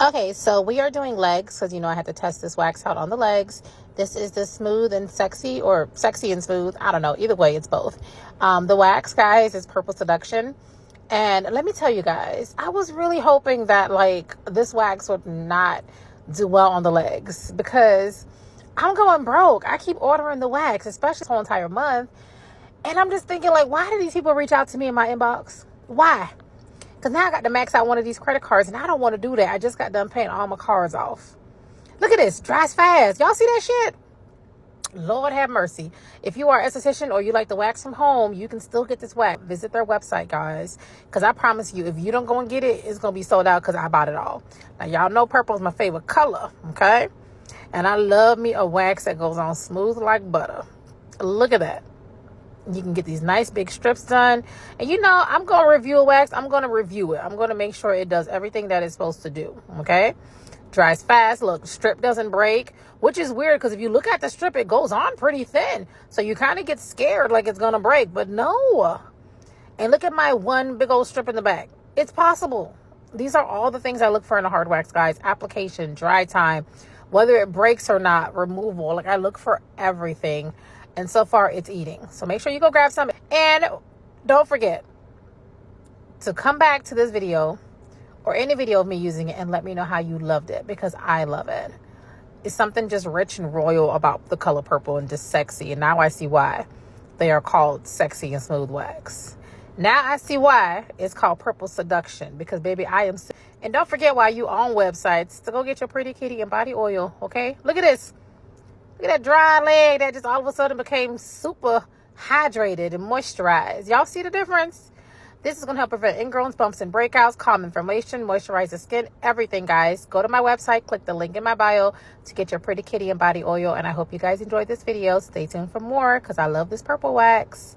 Okay, so we are doing legs because I had to test this wax out on the legs. This is the smooth and sexy, or sexy and smooth. I don't know. Either way, it's both. The wax, guys, is Purple Seduction. And let me tell you guys, I was really hoping that this wax would not do well on the legs because I'm going broke. I keep ordering the wax, especially this whole entire month. And I'm just thinking, why do these people reach out to me in my inbox? Why? Because now I got to max out one of these credit cards, and I don't want to do that. I just got done paying all my cards off. Look at this. Dries fast. Y'all see that shit? Lord have mercy. If you are an esthetician or you like to wax from home, you can still get this wax. Visit their website, guys. Because I promise you, if you don't go and get it, it's going to be sold out because I bought it all. Now, y'all know purple is my favorite color, okay? And I love me a wax that goes on smooth like butter. Look at that. You can get these nice big strips done. And I'm going to review a wax. I'm going to review it. I'm going to make sure it does everything that it's supposed to do. Okay? Dries fast. Look, strip doesn't break, which is weird because if you look at the strip, it goes on pretty thin. So you kind of get scared like it's going to break. But no. And look at my one big old strip in the back. It's possible. These are all the things I look for in a hard wax, guys. Application, dry time, whether it breaks or not, removal. I look for everything. And so far, it's eating. So make sure you go grab some. And don't forget to come back to this video or any video of me using it and let me know how you loved it, because I love it. It's something just rich and royal about the color purple and just sexy. And now I see why they are called sexy and smooth wax. Now I see why it's called Purple Seduction, because baby, I am. And don't forget, while you on websites, to go get your Pretty Kitty and body oil. Okay, look at this. Look at that dry leg that just all of a sudden became super hydrated and moisturized. Y'all see the difference? This is going to help prevent ingrowns, bumps, and breakouts, calm inflammation, moisturize the skin, everything, guys. Go to my website, click the link in my bio to get your Pretty Kitty and body oil. And I hope you guys enjoyed this video. Stay tuned for more because I love this purple wax.